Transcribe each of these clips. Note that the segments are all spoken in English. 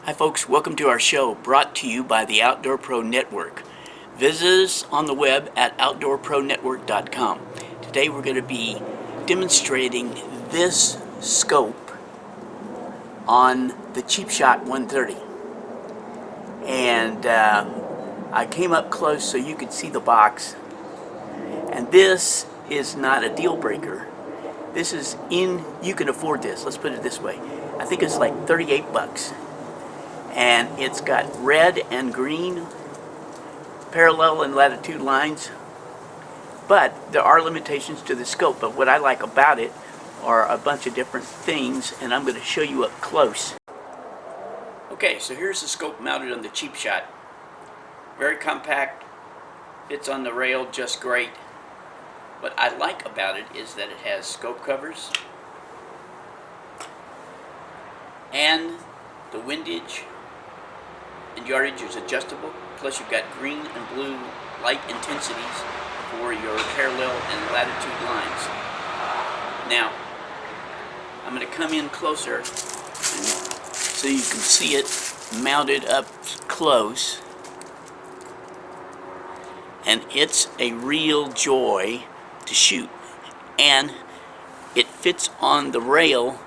Hi folks, welcome to our show brought to you by the Outdoor Pro Network. Visit us on the web at outdoorpronetwork.com. Today we're going to be demonstrating this scope on the Cheapshot 130. And I came up close so you could see the box. And this is not a deal breaker. This is you can afford this. Let's put it this way. I think it's like 38 bucks. And it's got red and green parallel and latitude lines, but there are limitations to the scope. But what I like about it are a bunch of different things, and I'm going to show you up close. Okay, so here's the scope mounted on the Cheapshot. Very compact, fits on the rail just great. What I like about it is that it has scope covers and the windage and yardage is adjustable, plus you've got green and blue light intensities for your parallel and latitude lines. Now, I'm going to come in closer so you can see it mounted up close. And it's a real joy to shoot. And it fits on the rail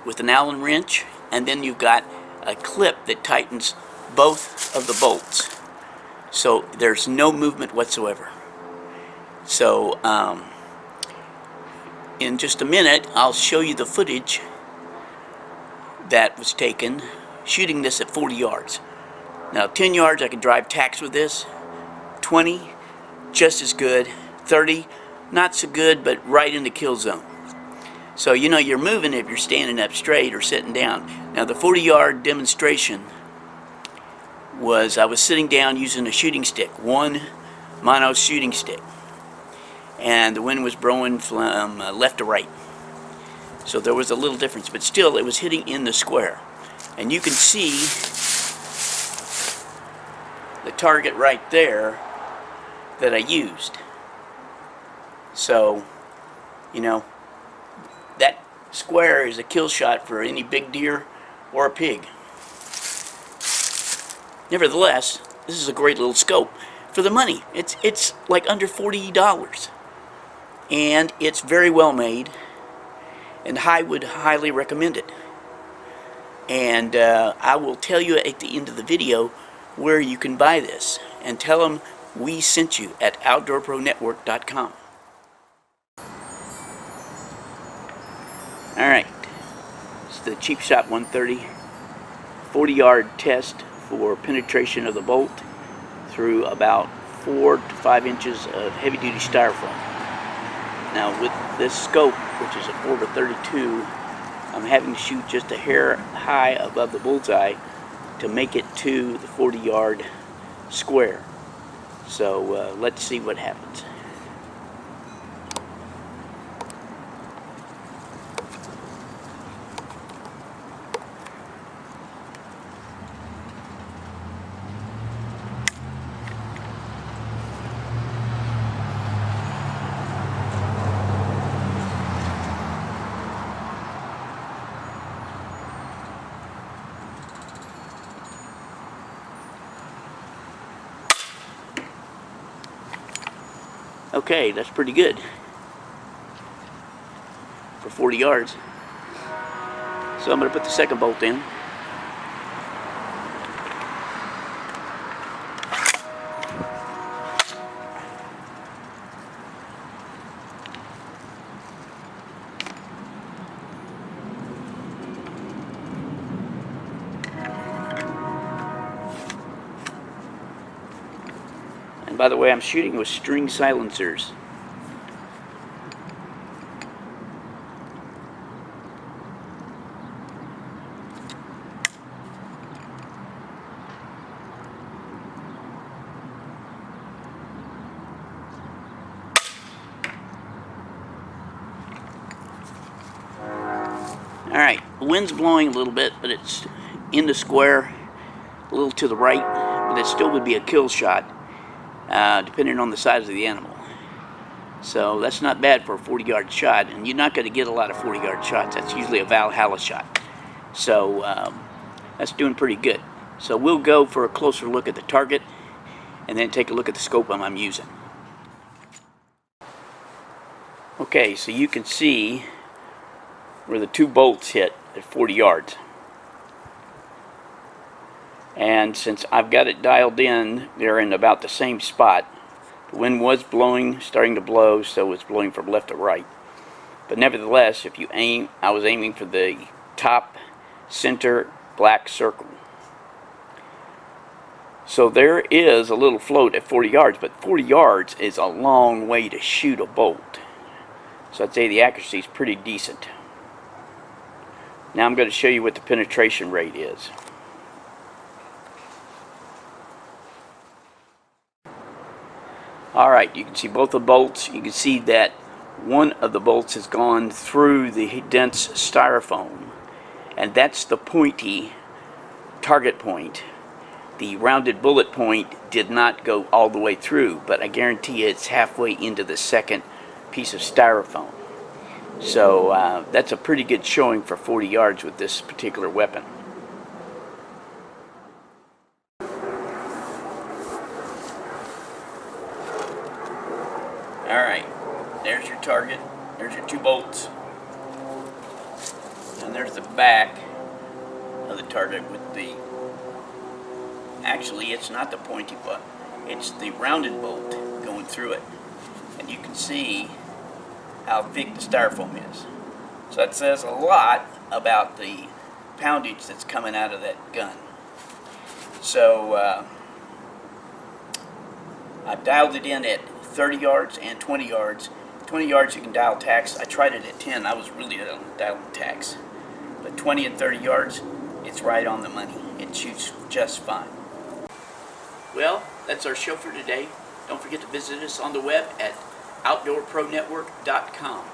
with an Allen wrench, and then you've got a clip that tightens both of the bolts, so there's no movement whatsoever. So in just a minute I'll show you the footage that was taken shooting this at 40 yards. Now 10 yards I can drive tacks with this, 20 just as good, 30 not so good, but right in the kill zone. So you know you're moving if you're standing up straight or sitting down. Now the 40-yard demonstration was I was sitting down using a shooting stick, one mono shooting stick, and the wind was blowing from left to right. So there was a little difference, but still it was hitting in the square. And you can see the target right there that I used. So, you know, that square is a kill shot for any big deer or a pig. Nevertheless, this is a great little scope for the money. It's like under $40, and it's very well made, and I would highly recommend it. And I will tell you at the end of the video where you can buy this, and tell them we sent you at outdoorpronetwork.com. Alright, it's the Cheapshot 130 40-yard test for penetration of the bolt through about 4 to 5 inches of heavy-duty styrofoam. Now with this scope, which is a 4 to 32, I'm having to shoot just a hair high above the bullseye to make it to the 40-yard square. So let's see what happens. Okay, that's pretty good for 40 yards. So I'm going to put the second bolt in. And by the way, I'm shooting with string silencers. Alright, the wind's blowing a little bit, but it's in the square, a little to the right, but it still would be a kill shot. Depending on the size of the animal. So that's not bad for a 40-yard shot, and you're not going to get a lot of 40-yard shots. That's usually a Valhalla shot. So That's doing pretty good. So we'll go for a closer look at the target and then take a look at the scope I'm using. Okay, so you can see where the 2 bolts hit at 40 yards. And since I've got it dialed in, they're in about the same spot. The wind was blowing, starting to blow, so it's blowing from left to right. But nevertheless, if you aim, I was aiming for the top center black circle. So there is a little float at 40 yards, but 40 yards is a long way to shoot a bolt. So I'd say the accuracy is pretty decent. Now I'm going to show you what the penetration rate is. Alright, you can see both the bolts. You can see that one of the bolts has gone through the dense styrofoam, and that's the pointy target point. The rounded bullet point did not go all the way through, but I guarantee you it's halfway into the second piece of styrofoam. So that's a pretty good showing for 40 yards with this particular weapon. Alright, there's your target, there's your 2 bolts, and there's the back of the target with the, actually it's not the pointy butt, it's the rounded bolt going through it. And you can see how thick the styrofoam is. So that says a lot about the poundage that's coming out of that gun. So I've dialed it in at 30 yards and 20 yards. 20 yards you can dial tax. I tried it at 10. I was really dialing tax. But 20 and 30 yards, it's right on the money. It shoots just fine. Well, that's our show for today. Don't forget to visit us on the web at outdoorpronetwork.com.